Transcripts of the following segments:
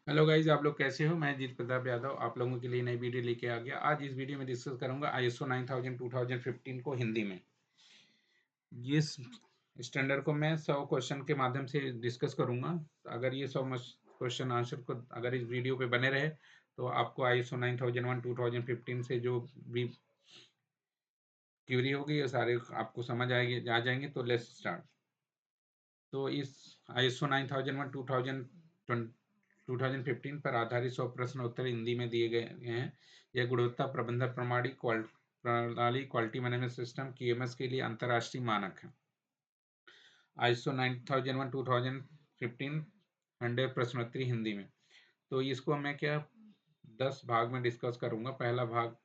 Hello guys, आप लोग कैसे हो? मैं जीत प्रताप यादव आप लोगों के लिए नई वीडियो लेके आ गया। आज इस वीडियो में डिस्कस करूंगा आईएसओ 9000 2015 को हिंदी में। इस स्टैंडर्ड को मैं 100 क्वेश्चन के माध्यम से डिस्कस करूंगा। अगर ये 100 क्वेश्चन आंसर को अगर इस वीडियो पे बने रहे तो आपको आईएसओ 9001 2015 से जो भी क्वेरी होगी ये सारे आपको समझ आएंगे आ जाएंगे। तो लेट्स स्टार्ट। तो इस आईएसओ 9001 2015 पर आधारित 100 प्रश्न उत्तर हिंदी में दिए गए हैं। यह गुणवत्ता प्रबंधन प्रणाली क्वालिटी मैनेजमेंट सिस्टम क्यूएमएस के लिए अंतर्राष्ट्रीय मानक है। आईएसओ 9001 2015 100 प्रश्नोत्तरी हिंदी में। तो इसको मैं क्या 10 भाग में डिस्कस करूंगा। पहला भाग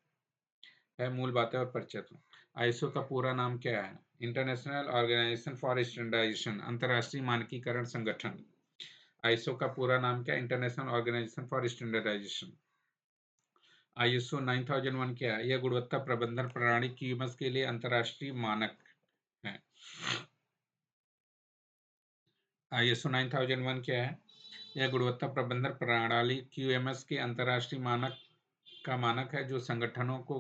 है मूल बातें और परिचय। आईएसओ का पूरा नाम क्या है? इंटरनेशनल ऑर्गेनाइजेशन फॉर स्टैंडर्डाइजेशन, अंतर्राष्ट्रीय मानकीकरण संगठन। आईएसओ का पूरा नाम क्या है? International Organization for Standardization. ISO 9001 क्या है? यह गुणवत्ता प्रबंधन प्रणाली क्यूएमएस के लिए अंतर्राष्ट्रीय मानक है। आईएसओ 9001 क्या है? यह गुणवत्ता प्रबंधन प्रणाली क्यूएमएस के अंतर्राष्ट्रीय मानक का मानक है जो संगठनों को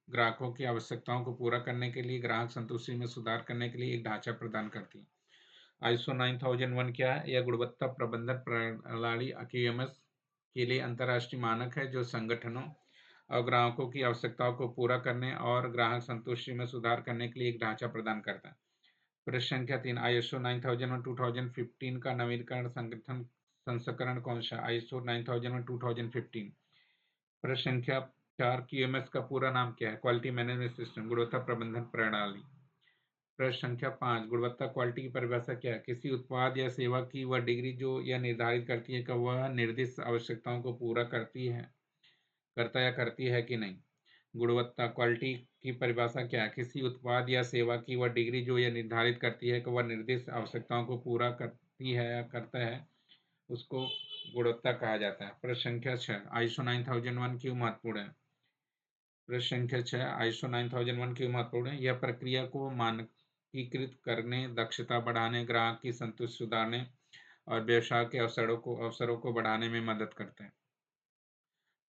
ग्राहकों की आवश्यकताओं को पूरा करने के लिए ग्राहक संतुष्टि में सुधार करने के लिए एक ढांचा प्रदान करती है। आईएसओ 9001 क्या है? यह गुणवत्ता प्रबंधन प्रणाली क्यूएमएस के लिए अंतर्राष्ट्रीय मानक है जो संगठनों और ग्राहकों की आवश्यकताओं को पूरा करने और ग्राहक संतुष्टि में सुधार करने के लिए एक ढांचा प्रदान करता है। प्रश्न संख्या 3, आईएसओ 9001 2015 का नवीनीकरण संगठन संस्करण कौन सा? आईएसओ 9001 2015। प्रश्न संख्या 4, क्यूएमएस का पूरा नाम क्या है? क्वालिटी मैनेजमेंट सिस्टम, गुणवत्ता प्रबंधन प्रणाली। प्रश्न संख्या 5, गुणवत्ता क्वालिटी की परिभाषा क्या है? किसी उत्पाद या सेवा की वह डिग्री जो यह निर्धारित करती है कि वह निर्दिष्ट आवश्यकताओं को पूरा करता या करती है कि नहीं। गुणवत्ता क्वालिटी की परिभाषा क्या है? किसी उत्पाद या सेवा की वह डिग्री जो यह निर्धारित करती है कि वह निर्दिष्ट आवश्यकताओं को पूरा करती है या करता है, उसको गुणवत्ता कहा जाता है। प्रश्न संख्या 6, आईएसओ 9001 क्यों महत्वपूर्ण है? प्रश्न संख्या 6, आईएसओ 9001 क्यों महत्वपूर्ण है? यह प्रक्रिया को मानकीकृत करने, दक्षता बढ़ाने, ग्राहक की संतुष्टि सुधारने और व्यवसाय के अवसरों को बढ़ाने में मदद करता है।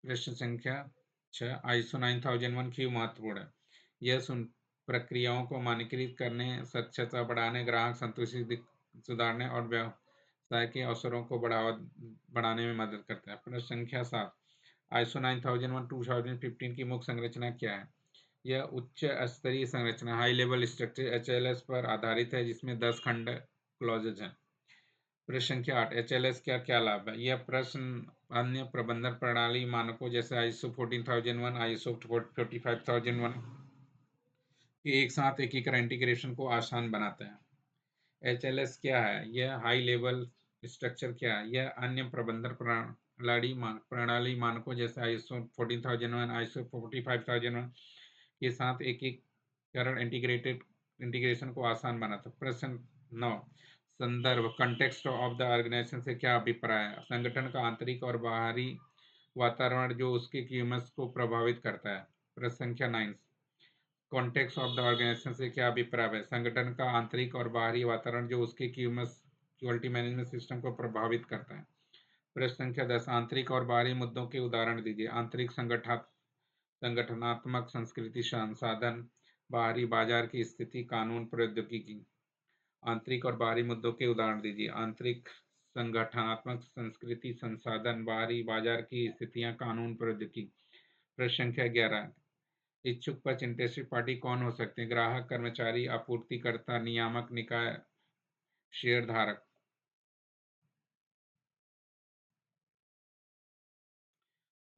प्रश्न संख्या 6, आईएसओ 9001 क्यों महत्वपूर्ण है? यह प्रक्रियाओं को मानकीकृत करने, दक्षता बढ़ाने, ग्राहक संतुष्टि सुधारने और व्यवसाय के अवसरों को बढ़ाने में मदद करता है। प्रश्न संख्या 7, आईएसओ 9001 2015 की मुख्य संरचना क्या है? यह उच्च स्तरीय संरचना हाई लेवल स्ट्रक्चर एचएलएस पर आधारित है जिसमें 10 खंड क्लॉजेज हैं। प्रश्न संख्या 8, एचएलएस क्या क्या लाभ है? यह प्रश्न अन्य प्रबंधन प्रणाली मानकों जैसे आईएसओ 14001, आईएसओ 45001 के एक साथ एकीकरण इंटीग्रेशन को आसान बनाता है। एचएलएस क्या है? यह हाई लेवल स्ट्रक्चर क्या है? यह अन्य प्रबंधन प्रणाली मानकों जैसे आईएसओ 14001, आईएसओ 45001 के साथ एकीकरण इंटीग्रेशन को आसान बनाता है। प्रश्न 9, संदर्भ कंटेक्स्ट ऑफ द ऑर्गेनाइजेशन से क्या अभिप्राय है? संगठन का आंतरिक और बाहरी वातावरण जो उसके क्यूएमएस को प्रभावित करता है। प्रश्न संख्या 9, कॉन्टेक्स्ट ऑफ द ऑर्गेनाइजेशन से क्या अभिप्राय है? संगठन का आंतरिक और बाहरी वातावरण जो उसके क्यूएमएस क्वालिटी मैनेजमेंट सिस्टम को प्रभावित करता है। प्रश्न संख्या 10, आंतरिक और बाहरी मुद्दों के उदाहरण दीजिए। आंतरिक संगठनात्मक संस्कृति संसाधन, बाहरी बाजार की स्थिति, कानून प्रौद्योगिकी। आंतरिक और बाहरी मुद्दों के उदाहरण दीजिए। आंतरिक संगठनात्मक संस्कृति संसाधन, बाहरी बाजार की स्थितियां, कानून प्रौद्योगिकी। प्रश्न संख्या 11, इच्छुक पक्ष इंटरेस्टेड पार्टी कौन हो सकते हैं? ग्राहक, कर्मचारी, आपूर्तिकर्ता, नियामक निकाय, शेयर धारक।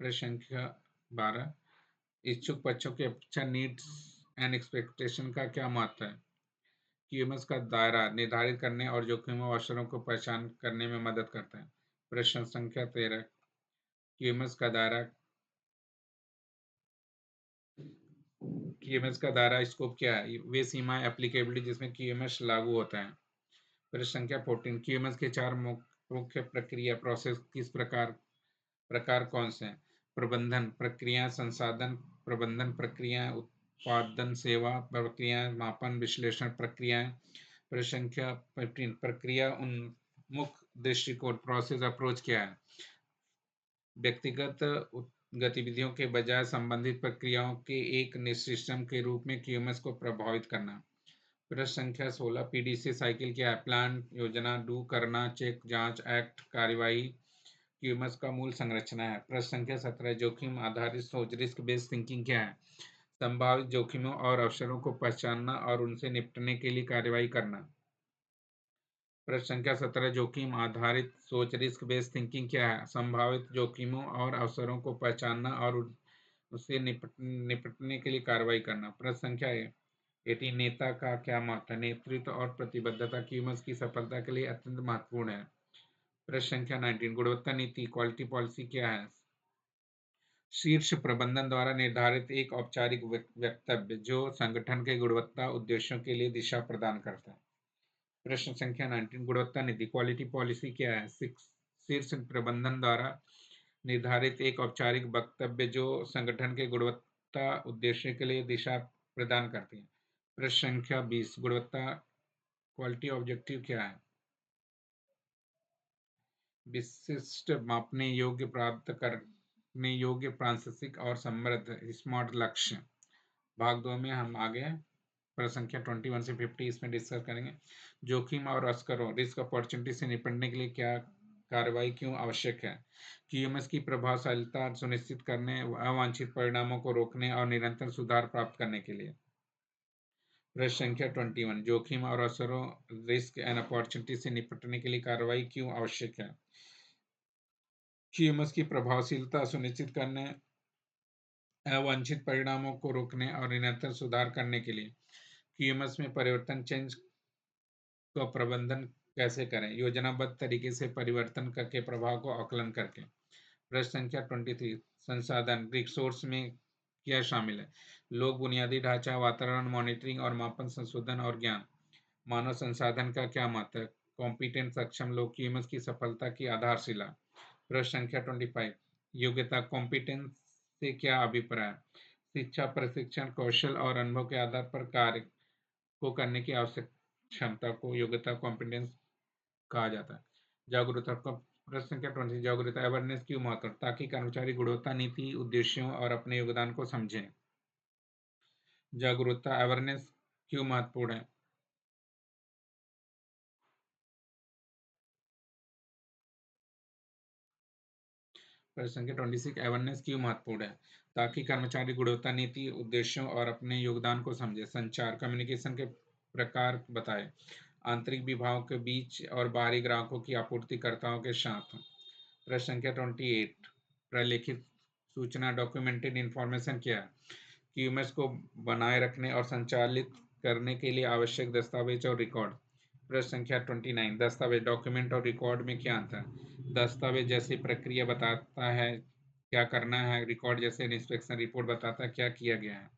प्रश्न संख्या 12, इच्छुक पक्षों के अपेक्षा नीड्स एंड एक्सपेक्टेशन का क्या महत्व है? क्यूएमएस का दायरा निर्धारित करने और जोखिमों और अवसरों को पहचान करने में मदद करता है। प्रश्न संख्या 13, क्यूएमएस का दायरा क्यूएमएस का दायरा स्कोप क्या है? वे सीमाएं एप्लीकेबिलिटी जिसमें क्यूएमएस लागू होता है। प्रश्न संख्या 14, क्यूएमएस के चार मुख्य प्रक्रिया प्रोसेस किस प्रकार कौन से हैं? प्रबंधन प्रक्रिया, संसाधन प्रबंधन प्रक्रिया, उत्पादन सेवा प्रक्रिया, मापन विश्लेषण प्रक्रियाएं। प्रश्न संख्या 15, प्रक्रिया उन्मुख दृष्टिकोण प्रोसेस अप्रोच क्या है? व्यक्तिगत गतिविधियों के बजाय संबंधित प्रक्रियाओं के एक सिस्टम के रूप में क्यूएमएस को प्रभावित करना। प्रश्न संख्या 16 पीडीसी साइकिल क्या है? प्लान, योजना, डू, करना, चेक, जांच, एक्ट, कार्यवाही क्यूएमएस का मूल संरचना है। प्रश्न संख्या 17 जोखिम आधारित सोच रिस्क बेस्ड थिंकिंग क्या है? संभावित जोखिमों और अवसरों को पहचानना और उनसे निपटने के लिए कार्रवाई करना। प्रश्न संख्या 17 जोखिम आधारित सोच रिस्क बेस्ड थिंकिंग क्या है? संभावित जोखिमों और अवसरों को पहचानना और उससे निपटने के लिए कार्रवाई करना। प्रश्न संख्या 18 नेता का क्या महत्व है? नेतृत्व और प्रतिबद्धता क्यूएमएस की सफलता के लिए अत्यंत महत्वपूर्ण है। प्रश्न संख्या 19 गुणवत्ता नीति क्वालिटी पॉलिसी क्या है? शीर्ष प्रबंधन द्वारा निर्धारित एक औपचारिक वक्तव्य जो संगठन के गुणवत्ता उद्देश्यों के लिए दिशा प्रदान करता है। प्रश्न संख्या 19 गुणवत्ता नीति क्वालिटी पॉलिसी क्या है? शीर्ष प्रबंधन द्वारा निर्धारित एक औपचारिक वक्तव्य जो संगठन के गुणवत्ता उद्देश्य के लिए दिशा प्रदान करती है। प्रश्न संख्या 20 गुणवत्ता क्वालिटी ऑब्जेक्टिव क्या है? विशिष्ट मापने योग्य प्राप्त करने योग्य प्रासंगिक और समृद्ध स्मार्ट लक्ष्य। भाग 2 में हम आगे प्रश्न संख्या 21 से 50 इसमें डिस्कस करेंगे। जोखिम और अवसरों रिस्क अपॉर्चुनिटी से निपटने के लिए क्या कार्रवाई क्यों आवश्यक है? क्यूएमएस की प्रभावशीलता सुनिश्चित करने, अवांछित परिणामों को रोकने और निरंतर सुधार प्राप्त करने के लिए। प्रश्न संख्या 21 जोखिम और अवसरों रिस्क एंड अपॉर्चुनिटी से निपटने के लिए कार्रवाई क्यों आवश्यक है? क्यूएमएस की प्रभावशीलता सुनिश्चित करने, अवांछित परिणामों को रोकने और निरंतर सुधार करने के लिए क्यूएमएस में परिवर्तन चेंज का प्रबंधन कैसे करें? योजनाबद्ध तरीके से परिवर्तन करके प्रभाव को आकलन करके। प्रश्न संख्या 23 संसाधन रिसोर्स में क्या शामिल है? लोग, बुनियादी ढांचा, वातावरण, मॉनिटरिंग और मापन, संशोधन और ज्ञान। मानव संसाधन का क्या महत्व है? कॉम्पिटेंट सक्षम लोग क्यूएमएस की सफलता की आधारशिला। प्रश्न संख्या 25 योग्यता कॉम्पिटेंस से क्या अभिप्राय? शिक्षा, प्रशिक्षण, कौशल और अनुभव के आधार पर कार्य को करने की आवश्यक क्षमता को योग्यता कॉम्पिटेंस कहा जाता है। जागरूकता का प्रश्न संख्या 20 जागरूकता अवेयरनेस क्यों महत्व? ताकि कर्मचारी गुणवत्ता नीति उद्देश्यों और अपने योगदान को समझें। जागरूकता अवेयरनेस क्यों महत्वपूर्ण है? प्रश्न संख्या 26 अवेयरनेस क्यों महत्वपूर्ण है? ताकि कर्मचारी गुणवत्ता नीति उद्देश्यों और अपने योगदान को समझे। संचार कम्युनिकेशन के प्रकार बताएं। आंतरिक विभागों के बीच और बाहरी ग्राहकों की आपूर्तिकर्ताओं के साथ। प्रश्न संख्या 28 प्रलेखित सूचना डॉक्यूमेंटेड इंफॉर्मेशन क्या है? क्यूएमएस को बनाए रखने और संचालित करने के लिए आवश्यक दस्तावेज और रिकॉर्ड। प्रश्न संख्या 29 दस्तावेज डॉक्यूमेंट और रिकॉर्ड में क्या अंतर है? दस्तावेज जैसी प्रक्रिया बताता है क्या करना है, रिकॉर्ड जैसे इंस्पेक्शन रिपोर्ट बताता है क्या किया गया है।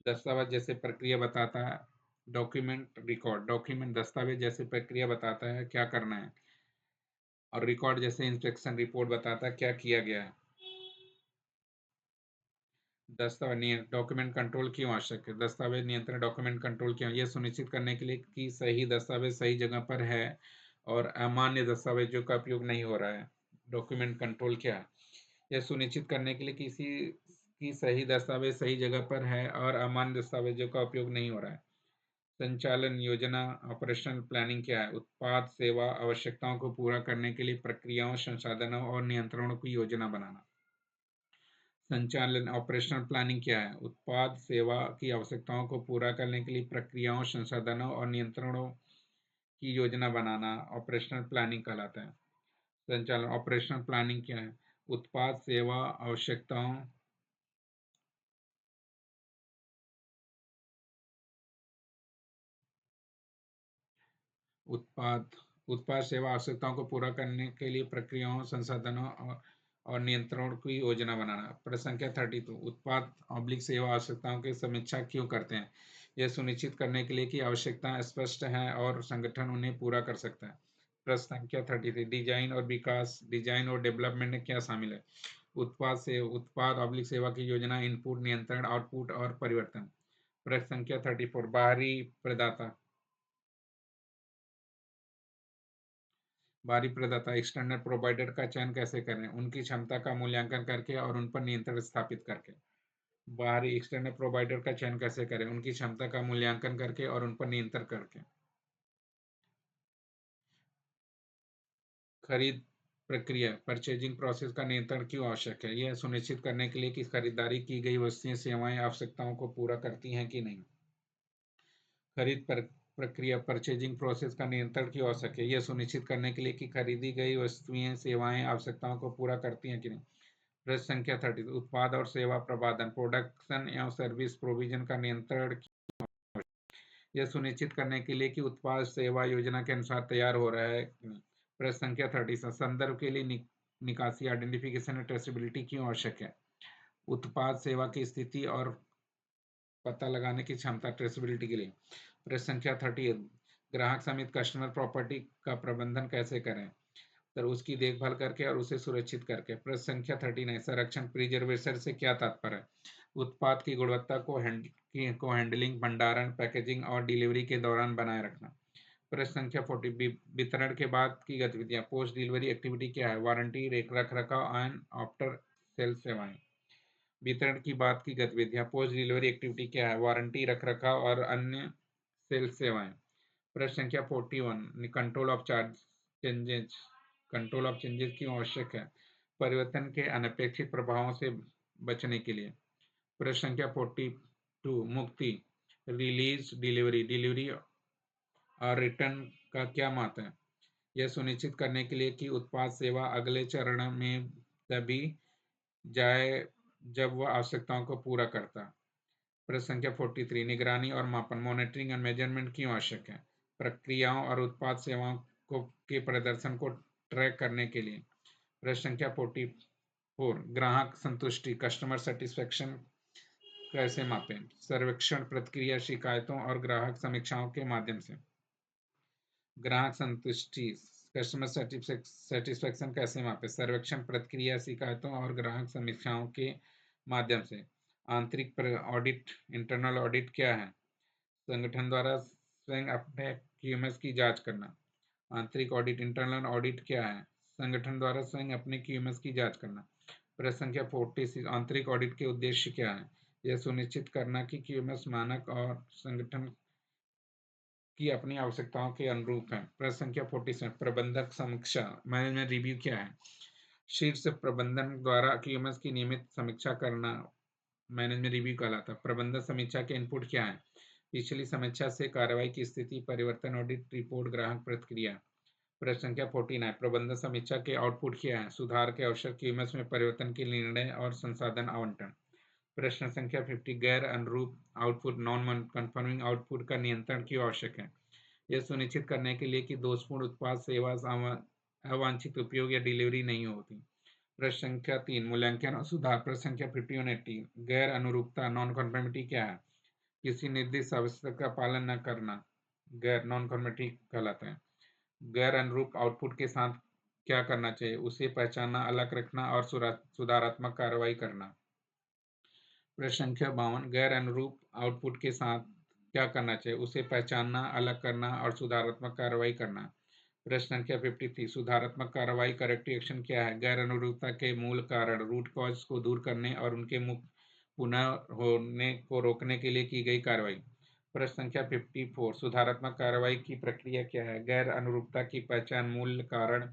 दस्तावेज जैसे प्रक्रिया बताता है डॉक्यूमेंट रिकॉर्ड डॉक्यूमेंट दस्तावेज जैसे प्रक्रिया बताता है क्या करना है और रिकॉर्ड जैसे इंस्पेक्शन रिपोर्ट बताता है क्या किया गया है। दस्तावेज डॉक्यूमेंट कंट्रोल क्यों आवश्यक है? दस्तावेज नियंत्रण डॉक्यूमेंट कंट्रोल क्यों? यह सुनिश्चित करने के लिए कि सही दस्तावेज सही जगह पर है और अमान्य दस्तावेजों का उपयोग नहीं हो रहा है। डॉक्यूमेंट कंट्रोल क्या है? यह सुनिश्चित करने के लिए किसी की सही दस्तावेज सही जगह पर है और अमान्य दस्तावेजों का उपयोग नहीं हो रहा है। संचालन योजना ऑपरेशनल प्लानिंग क्या है? उत्पाद सेवा आवश्यकताओं को पूरा करने के लिए प्रक्रियाओं, संसाधनों और नियंत्रणों की योजना बनाना। संचालन ऑपरेशनल प्लानिंग क्या है? उत्पाद सेवा की आवश्यकताओं को पूरा करने के लिए प्रक्रियाओं, संसाधनों और नियंत्रणों की योजना बनाना ऑपरेशनल प्लानिंग कहलाता है। संचालन ऑपरेशनल प्लानिंग क्या है? उत्पाद सेवा आवश्यकताओं उत्पाद उत्पाद सेवा आवश्यकताओं को पूरा करने के लिए प्रक्रियाओं, संसाधनों और नियंत्रण की योजना बनाना। प्रश्न संख्या 32 उत्पाद ऑब्लिक सेवा आवश्यकताओं की समीक्षा क्यों करते हैं? यह सुनिश्चित करने के लिए कि आवश्यकताएं स्पष्ट हैं और संगठन उन्हें पूरा कर सकता है। प्रश्न संख्या 33 डिजाइन और विकास डिजाइन और डेवलपमेंट में क्या शामिल है? उत्पाद ऑब्लिक सेवा की योजना, इनपुट, नियंत्रण, आउटपुट और परिवर्तन। प्रश्न संख्या 34 बाहरी प्रदाता बाहरी प्रदाता एक्सटर्नल प्रोवाइडर का चयन कैसे करें? उनकी क्षमता का मूल्यांकन करके और उन पर नियंत्रण स्थापित करके। बाहरी एक्सटर्नल प्रोवाइडर का चयन कैसे करें? उनकी क्षमता का मूल्यांकन करके और उन पर नियंत्रण करके। खरीद प्रक्रिया परचेजिंग प्रोसेस का नियंत्रण क्यों आवश्यक है? यह सुनिश्चित करने के लिए कि खरीदारी की गई वस्तुएं सेवाएं आवश्यकताओं को पूरा करती हैं कि नहीं। खरीद प्रक्रिया परचेजिंग प्रोसेस का नियंत्रण क्यों आवश्यक है? यह सुनिश्चित करने के लिए कि खरीदी गई वस्तुएं सेवाएं आवश्यकताओं को पूरा करती हैं कि नहीं। प्रश्न संख्या 30 उत्पाद और सेवा प्रबंधन प्रोडक्शन एवं सर्विस प्रोविजन का नियंत्रण यह सुनिश्चित करने के लिए कि उत्पाद सेवा योजना के अनुसार तैयार हो रहा है कि नहीं। प्रश्न संख्या 30 संदर्भ के लिए निकासी आइडेंटिफिकेशन और ट्रेसेबिलिटी क्यों आवश्यक है? उत्पाद सेवा की स्थिति और पता लगाने की क्षमता ट्रेसेबिलिटी के लिए। प्रश्न संख्या 38 ग्राहक समेत कस्टमर प्रॉपर्टी का प्रबंधन कैसे करें? तो उसकी देखभाल करके और उसे सुरक्षित करके। प्रश्न संख्या 39 संरक्षण प्रिजर्वेशन से क्या तात्पर्य है? उत्पाद की गुणवत्ता को हैंडलिंग भंडारण पैकेजिंग और डिलीवरी के दौरान बनाए रखना। प्रश्न संख्या 40 वितरण के बाद की गतिविधियां पोस्ट डिलीवरी एक्टिविटी क्या है? वारंटी रख रखाव एंड आफ्टर सेल सेवाएं। वितरण की बाद की गतिविधियां पोस्ट डिलीवरी एक्टिविटी क्या है? वारंटी रख रखाव और अन्य सेल सेवाएं। प्रश्न संख्या 41 कंट्रोल ऑफ चेंजेस क्यों आवश्यक है? परिवर्तन के अनपेक्षित प्रभावों से बचने के लिए। प्रश्न संख्या 42 मुक्ति रिलीज डिलीवरी और रिटर्न का क्या महत्व है? यह सुनिश्चित करने के लिए कि उत्पाद सेवा अगले चरण में तभी जाए जब वह आवश्यकताओं को पूरा करता। प्रश्न संख्या 43 निगरानी और मापन मॉनिटरिंग एंड मेजरमेंट क्यों आवश्यक है? प्रक्रियाओं और उत्पाद सेवाओं के प्रदर्शन को ट्रैक करने के लिए। प्रश्न संख्या 44 ग्राहक संतुष्टि कस्टमर सेटिस्फेक्शन कैसे मापें? सर्वेक्षण प्रक्रिया शिकायतों और ग्राहक समीक्षाओं के माध्यम से। ग्राहक संतुष्टि कस्टमर सेटिस्फेक्शन कैसे मापें? सर्वेक्षण प्रक्रिया शिकायतों और ग्राहक समीक्षाओं के माध्यम से। आंतरिक ऑडिट इंटरनल ऑडिट क्या है? संगठन द्वारा स्वयं अपने क्यूएमएस की जांच करना। आंतरिक ऑडिट इंटरनल ऑडिट क्या है? संगठन द्वारा स्वयं अपने क्यूएमएस की जांच करना। प्रश्न संख्या 46 आंतरिक ऑडिट के उद्देश्य क्या है? यह सुनिश्चित करना कि क्यूएमएस मानक और संगठन की अपनी आवश्यकताओं के अनुरूप है। प्रश्न संख्या 47 प्रबंधक समीक्षा मैनेजमेंट रिव्यू क्या है? शीर्ष प्रबंधन द्वारा क्यूएमएस की नियमित समीक्षा करना मैनेजमेंट रिव्यू कहलाता है। प्रबंधक समीक्षा के इनपुट क्या है? पिछली समीक्षा से कार्रवाई की स्थिति परिवर्तन ऑडिट रिपोर्ट ग्राहक प्रतिक्रिया। प्रश्न संख्या 49 प्रबंधन समीक्षा के आउटपुट क्या है? सुधार के अवसर क्यूएमएस में परिवर्तन के निर्णय और संसाधन आवंटन। प्रश्न संख्या 50 गैर अनुरूप आउटपुट नॉन कन्फर्मिंग आउटपुट का नियंत्रण क्यों आवश्यक है? यह सुनिश्चित करने के लिए कि दोषपूर्ण उत्पाद सेवा अवांछित उपयोग या डिलीवरी नहीं होती। प्रश्न संख्या 3 मूल्यांकन और सुधार। प्रश्न संख्या 5180 गैर अनुरूपता नॉन कन्फर्मिटी क्या है? किसी निर्दिष्ट आवश्यकता का पालन न करना गैर नॉन कन्फर्मिटी कहलाता है। गैर अनुरूप आउटपुट के साथ क्या करना चाहिए? उसे पहचानना अलग रखना और सुधारात्मक कार्रवाई करना। प्रश्न संख्या 52 गैर अनुरूप आउटपुट के साथ क्या करना चाहिए? उसे पहचानना अलग करना और सुधारात्मक कार्रवाई करना। प्रश्न संख्या 53 सुधारात्मक कार्रवाई करेक्टिव एक्शन क्या है? गैर अनुरूपता के मूल कारण रूट कॉज को दूर करने और उनके पुनः होने को रोकने के लिए की गई कार्रवाई। प्रश्न संख्या 54 सुधारात्मक कार्रवाई की प्रक्रिया क्या है? गैर अनुरूपता की पहचान मूल कारण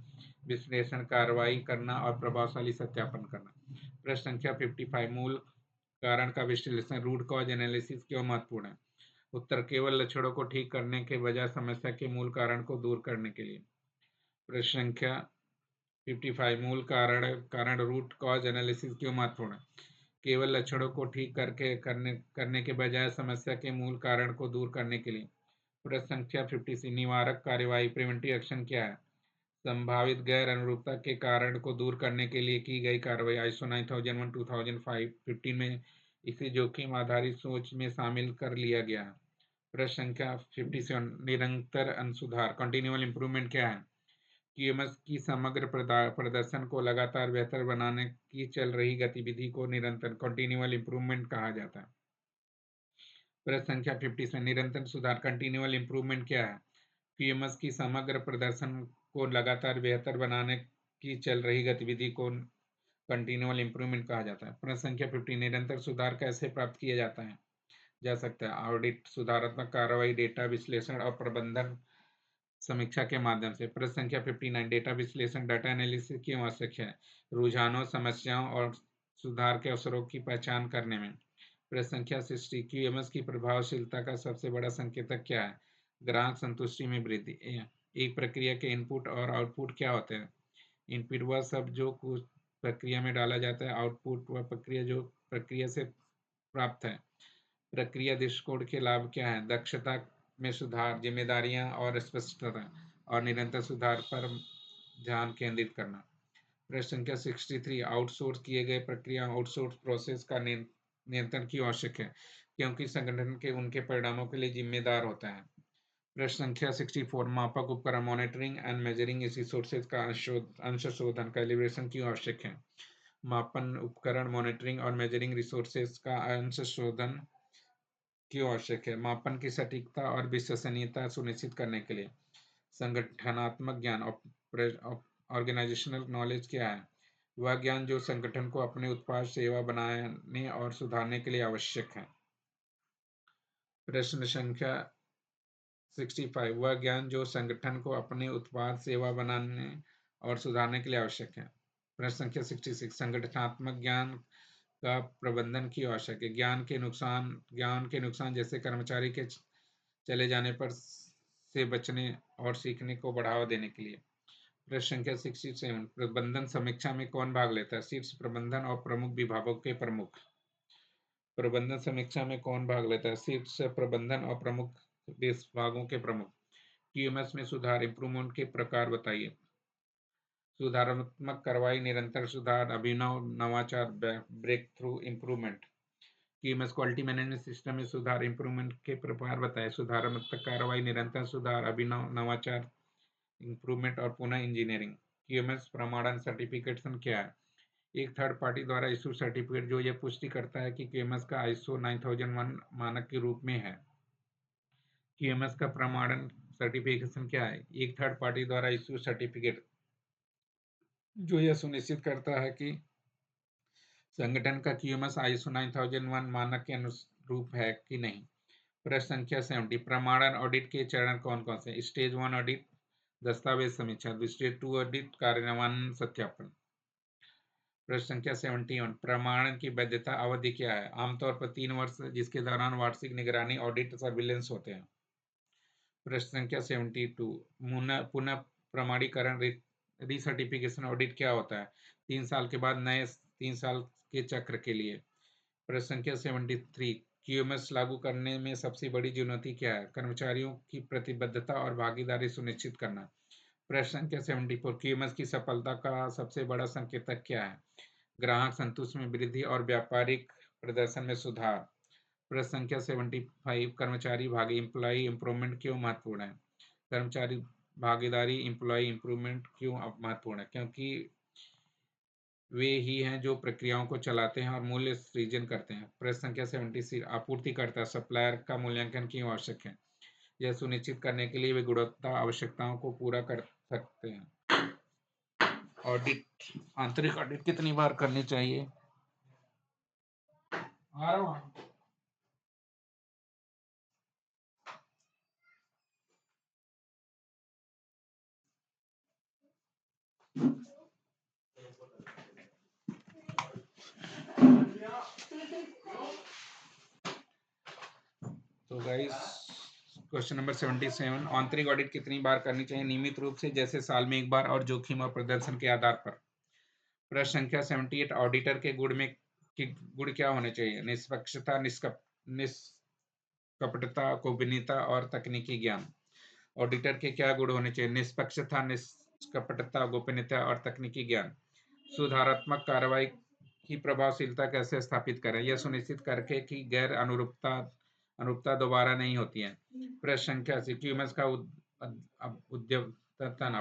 विश्लेषण कार्रवाई करना और प्रभावशाली सत्यापन करना। प्रश्न संख्या 55 मूल कारण का विश्लेषण रूट कॉज एनालिसिस क्यों महत्वपूर्ण है? उत्तर केवल लक्षणों को ठीक करने के बजाय समस्या के मूल कारण को दूर करने के लिए। प्रश्न संख्या 55 मूल कारण रूट कॉज एनालिसिस क्यों महत्वपूर्ण है? केवल लक्षणों को ठीक करने के बजाय समस्या के मूल कारण को दूर करने के लिए। प्रश्न संख्या 56 निवारक कार्यवाही प्रिवेंटिव एक्शन क्या है? संभावित गैर अनुरूपता के कारण को दूर करने के लिए की गई कार्रवाई। ISO 9001 2015 में इसे जोखिम आधारित सोच में शामिल कर लिया गया है। प्रश्न संख्या 57 निरंतर अनुसुधार कंटिन्यूअल इंप्रूवमेंट क्या है? क्यूएमएस की समग्र प्रदर्शन को लगातार बेहतर बनाने की चल रही गतिविधि को निरंतर कंटिन्यूअल इंप्रूवमेंट कहा जाता है। प्रश्न संख्या 57 निरंतर सुधार कंटिन्यूअल इंप्रूवमेंट क्या है? क्यूएमएस की समग्र प्रदर्शन को लगातार बेहतर बनाने की चल रही गतिविधि को कंटिन्यूअल इंप्रूवमेंट कहा जाता है। प्रश्न संख्या 50, निरंतर सुधार कैसे प्राप्त किया जा सकता है? ऑडिट, सुधारात्मक कार्रवाई, डेटा विश्लेषण और प्रबंधन समीक्षा के माध्यम से। प्रश्न संख्या 59, डेटा विश्लेषण, डाटा एनालिसिस क्यों आवश्यक है? रुझानों, समस्याओं और सुधार के अवसरों की पहचान करने में। प्रश्न संख्या 60, क्यूएमएस की प्रभावशीलता का सबसे बड़ा संकेतक क्या है? ग्राहक संतुष्टि में वृद्धि। एक प्रक्रिया के इनपुट और आउटपुट क्या होते हैं? इनपुट वह सब जो कुछ प्रक्रिया में डाला जाता है, आउटपुट वह प्रक्रिया जो प्रक्रिया से प्राप्त है। प्रक्रिया दृष्टिकोण के लाभ क्या है? दक्षता में सुधार, जिम्मेदारियां और स्पष्टता और निरंतर सुधार पर ध्यान केंद्रित करना। प्रश्न संख्या 63, आउटसोर्स किए गए प्रक्रिया, आउटसोर्स प्रोसेस का नियंत्रण क्यों आवश्यक है? क्योंकि संगठन के उनके परिणामों के लिए जिम्मेदार होता है। प्रश्न संख्या 64, मापक उपकरण, मॉनिटरिंग एंड मेजरिंग रिसोर्सेज का अंश शोधन, कैलिब्रेशन क्यों आवश्यक है? मापन उपकरण, मॉनिटरिंग और मेजरिंग रिसोर्सेज का अंश शोधन क्यों आवश्यक है? मापन की सटीकता और विश्वसनीयता सुनिश्चित करने के लिए। संगठनात्मक ज्ञान, ऑर्गेनाइजेशनल नॉलेज क्या है? वह ज्ञान जो संगठन को अपने उत्पाद, सेवा बनाने और सुधारने के लिए आवश्यक है। प्रश्न संख्या 65, वह ज्ञान जो संगठन को अपने उत्पाद, सेवा बनाने और सुधारने के लिए आवश्यक है। प्रश्न संख्या 66, संगठनात्मक ज्ञान का प्रबंधन क्यों आवश्यक है? ज्ञान के नुकसान जैसे कर्मचारी के चले जाने पर से बचने और सीखने को बढ़ावा देने के लिए। प्रश्न संख्या 67, प्रबंधन समीक्षा में कौन भाग लेता है? शीर्ष प्रबंधन और प्रमुख विभागों के प्रमुख। प्रबंधन समीक्षा में कौन भाग लेता है? शीर्ष प्रबंधन और प्रमुख विभागों के प्रमुख। क्यूएमएस में सुधार, इंप्रूवमेंट के प्रकार बताइए। सुधारात्मक कार्रवाई, निरंतर सुधार, अभिनव, नवाचार, breakthrough, improvement. QMS quality management system में सुधार, इंप्रूवमेंट के प्रकार बताएं। सुधारात्मक कार्रवाई, निरंतर सुधार, अभिनव, नवाचार, इंप्रूवमेंट और पुनः इंजीनियरिंग। क्यूएमएस प्रमाणन सर्टिफिकेशन क्या है? एक थर्ड पार्टी द्वारा इशू सर्टिफिकेट जो यह पुष्टि करता है कि क्यूएमएस का आईएसओ 9001 मानक के रूप में है। क्यूएमएस का प्रमाणन सर्टिफिकेशन क्या है? एक थर्ड पार्टी द्वारा इशू सर्टिफिकेट जो यह सुनिश्चित करता है कि संगठन का क्यूएमएस आईएसओ 9001 मानक के अनुरूप है कि नहीं। प्रश्न संख्या 70, प्रमाणन ऑडिट के चरण कौन कौन से? स्टेज 1 ऑडिट, दस्तावेज समीक्षा। स्टेज 2 ऑडिट, कार्यान्वयन सत्यापन। प्रश्न संख्या 71, प्रमाणन की वैधता अवधि क्या है? आमतौर पर 3 वर्ष, जिसके दौरान वार्षिक निगरानी, ऑडिट, सर्विलेंस होते हैं। प्रश्न संख्या 72, पुनः प्रमाणीकरण, रीसर्टिफिकेशन ऑडिट क्या होता है? 3 साल के बाद नए 3 साल के चक्र के लिए। प्रश्न संख्या 73, क्यूएमएस लागू करने में सबसे बड़ी चुनौती क्या है? कर्मचारियों की प्रतिबद्धता और भागीदारी सुनिश्चित करना। प्रश्न संख्या 74, क्यूएमएस की सफलता का सबसे बड़ा संकेतक क्या है? ग्राहक संतुष्टि में वृद्धि और व्यापारिक प्रदर्शन में सुधार। प्रश्न संख्या 75, कर्मचारी भागी, एम्प्लॉय इंप्रूवमेंट क्यों महत्वपूर्ण है? कर्मचारी भागीदारी, एम्प्लॉय इंप्रूवमेंट क्यों महत्वपूर्ण है? क्योंकि वे ही हैं जो प्रक्रियाओं को चलाते हैं और मूल्य सृजन करते हैं। प्रश्न संख्या 76, आपूर्तिकर्ता, सप्लायर का मूल्यांकन क्यों आवश्यक है? यह सुनिश्चित करने के लिए वे गुणवत्ता आवश्यकताओं को पूरा कर सकते हैं। ऑडिट, आंतरिक ऑडिट कितनी बार करनी चाहिए? तो गाइस, क्वेश्चन नंबर 77, आंतरिक ऑडिट कितनी बार करनी चाहिए? नियमित रूप से, जैसे साल में एक बार और जोखिम और प्रदर्शन के आधार पर। प्रश्न संख्या 78, ऑडिटर के गुण क्या होने चाहिए? निष्पक्षता, निष्कपटता, गोपनीयता और तकनीकी ज्ञान। ऑडिटर के क्या गुण होने चाहिए? निष्पक्षता, निष्कपटता, गोपनीयता और तकनीकी ज्ञान। सुधारात्मक कार्रवाई की प्रभावशीलता कैसे स्थापित करें? यह सुनिश्चित करके कि गैर अनुरूपता दोबारा नहीं होती है। प्रश्न संख्या 80, क्यूएमएस का उद्यतन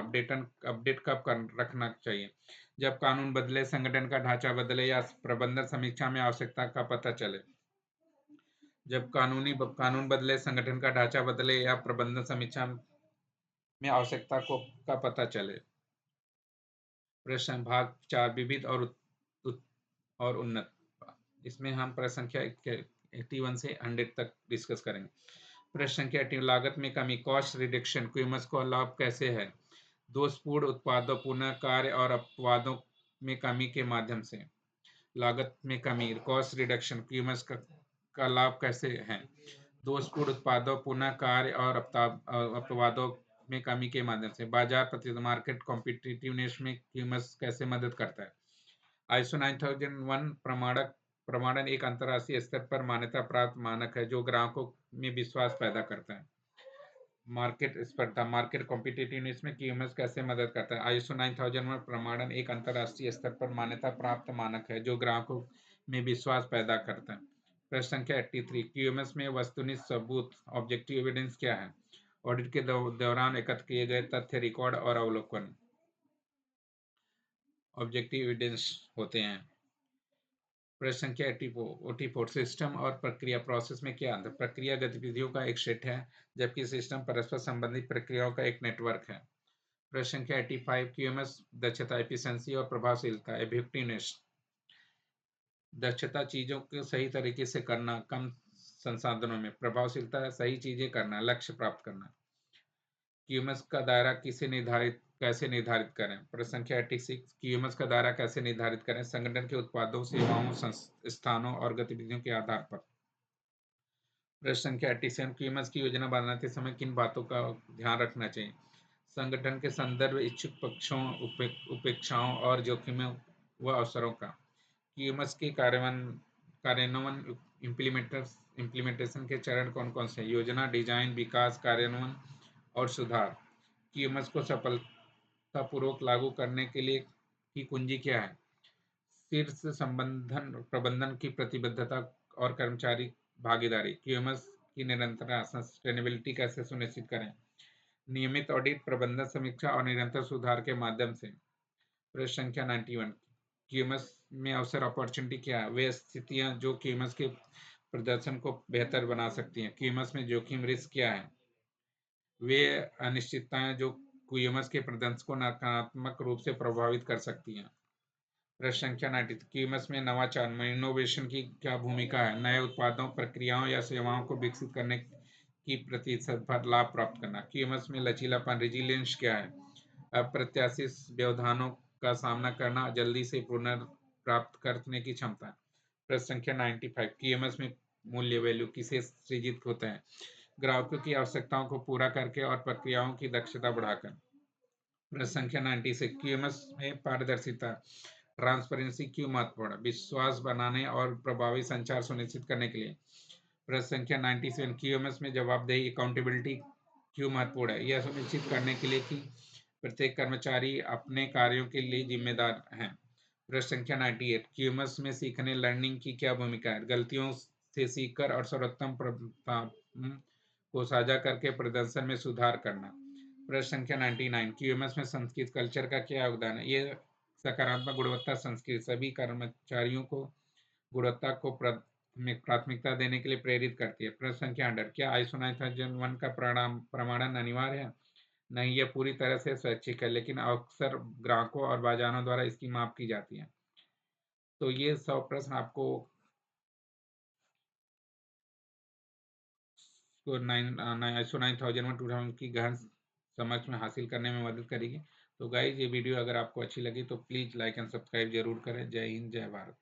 अपडेट कब रखना चाहिए? जब कानून बदले, संगठन का ढांचा बदले या प्रबंधन समीक्षा में आवश्यकता का पता चले। जब कानून बदले, संगठन का ढांचा बदले या प्रबंधन समीक्षा में आवश्यकता को का पता चले। प्रश्न भाग 4 विविध और और उन्नत। इसमें हम प्रश्न संख्या 81 से 100 तक डिस्कस करेंगे। प्रश्न संख्या 80 लागत में कमी, कॉस्ट रिडक्शन, क्यूएमएस को लाभ कैसे है? दोषपूर्ण उत्पादों, पुनः कार्य और अपवादों में कमी के माध्यम से। लागत में कमी, कॉस्ट रिडक्शन, क्यूएमएस का लाभ कैसे है? दोषपूर्ण उत्पादों, पुनः कार्य और अपवादों में कमी के माध्यम से। बाजार प्रतिस्पर्धा, मार्केट कॉम्पिटिटिवनेस में क्यूएमएस कैसे मदद करता है? आईएसओ 9001 प्रमाणन एक अंतर्राष्ट्रीय स्तर पर मान्यता प्राप्त मानक है जो ग्राहकों में विश्वास पैदा करता है। मार्केट स्पर्धा, मार्केट कॉम्पिटिटिवनेस में क्यूएमएस कैसे मदद करता है? आईएसओ 9001 प्रमाणन एक अंतर्राष्ट्रीय स्तर पर मान्यता प्राप्त मानक है जो ग्राहकों में विश्वास पैदा करता है। प्रश्न संख्या 83 क्यूएमएस में वस्तुनिष्ठ सबूत, ऑब्जेक्टिव एविडेंस क्या है? ऑडिट के दौरान एकत्र किए गए तथ्य, रिकॉर्ड और अवलोकन ऑब्जेक्टिव एविडेंस होते हैं। प्रश्न संख्या 84 सिस्टम और प्रक्रिया, प्रोसेस में क्या अंतर? प्रक्रिया गतिविधियों का एक सेट है जबकि सिस्टम परस्पर संबंधित प्रक्रियाओं का एक नेटवर्क है। प्रश्न संख्या 85 क्यूएमएस दक्षता, एफिशिएंसी और प्रभावशीलता, इफेक्टिवनेस। दक्षता चीजों को सही तरीके से करना कम संसाधनों में, प्रभावशीलता सही चीजें करना, लक्ष्य प्राप्त करना। क्यूएमएस का दायरा कैसे निर्धारित करें? प्रश्न संख्या 86 क्यूएमएस का दायरा कैसे निर्धारित करें? संगठन के उत्पादों, सेवाओं, स्थानों और गतिविधियों के आधार पर। प्रश्न संख्या 87 क्यूएमएस की योजना बनाते समय किन बातों का ध्यान रखना चाहिए? संगठन के संदर्भ, इच्छुक पक्षों, उपेक्षाओं और जोखिमों व अवसरों का। क्यूएमएस के कार्यान्वयन इम्प्लीमेंटेशन के चरण कौन कौन से? योजना, डिजाइन, विकास, कार्यान्वयन और सुधार। क्यूएमएस को सफलतापूर्वक लागू करने के लिए की कुंजी क्या है? शीर्ष संबंधन प्रबंधन की प्रतिबद्धता और कर्मचारी भागीदारी। क्यूएमएस की निरंतरता, सस्टेनेबिलिटी कैसे सुनिश्चित करें? नियमित ऑडिट, प्रबंधन समीक्षा और निरंतर सुधार के माध्यम से। प्रश्न संख्या 91 क्यूएमएस में अवसर, अपॉर्चुनिटी क्या है? वे स्थितियां जो क्यूएमएस के प्रदर्शन को बेहतर बना सकती हैं। क्यूएमएस में जोखिम, रिस्क क्या है? वे अनिश्चितताएं जो क्यूएमएस के प्रदर्शन को नकारात्मक रूप से प्रभावित कर सकती हैं। प्रश्न संख्या 90 क्यूएमएस में नवाचार में इनोवेशन की क्या भूमिका है? नए उत्पादों, प्रक्रियाओं या सेवाओं को विकसित करने की प्रतिशत पर लाभ प्राप्त करना। क्यूएमएस में लचीलापन, रेजिलियंस क्या है? अप्रत्याशित व्यवधानों का सामना करना, जल्दी से पुनर्प्राप्त करने की क्षमता। प्रश्न संख्या 95 क्यूएमएस में मूल्य, वैल्यू किसे सृजित होते हैं? ग्राहकों की आवश्यकताओं को पूरा करके और प्रक्रियाओं की दक्षता बढ़ाकर। प्रश्न संख्या 96 क्यूएमएस में पारदर्शिता, ट्रांसपेरेंसी क्यों महत्वपूर्ण? विश्वास बनाने और प्रभावी संचार सुनिश्चित करने के लिए। प्रश्न संख्या 97 क्यूएमएस में जवाबदेही, अकाउंटेबिलिटी क्यों महत्वपूर्ण है? यह सुनिश्चित करने के लिए कि प्रत्येक कर्मचारी अपने कार्यों के लिए जिम्मेदार है। प्रश्न संख्या 98 क्यूएमएस में सीखने, लर्निंग की क्या भूमिका है? गलतियों से सीखकर और सर्वोत्तम को साझा करके प्रदर्शन में सुधार करना। प्रश्न संख्या 99 क्यूएमएस में संस्कृत कल्चर का क्या योगदान है? ये सकारात्मक गुणवत्ता संस्कृति सभी कर्मचारियों को गुणवत्ता को प्राथमिकता देने के लिए प्रेरित करती है। प्रश्न संख्या 100 क्या आईएसओ 9001 का प्रमाणन अनिवार्य है? नहीं, यह पूरी तरह से स्वैच्छिक है, लेकिन अक्सर ग्राहकों और बाजारों द्वारा इसकी माप की जाती है। तो ये 100 प्रश्न आपको आईएसओ 9001 की गहन समझ में हासिल करने में मदद करेगी। तो गाइज ये वीडियो अगर आपको अच्छी लगी तो प्लीज़ लाइक एंड सब्सक्राइब जरूर करें। जय हिंद, जय भारत।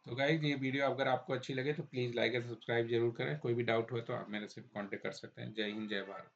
तो गाइस ये वीडियो अगर आपको अच्छी लगे तो प्लीज़ लाइक और सब्सक्राइब जरूर करें। कोई भी डाउट हो तो आप मेरे से कांटेक्ट कर सकते हैं। जय हिंद, जय भारत।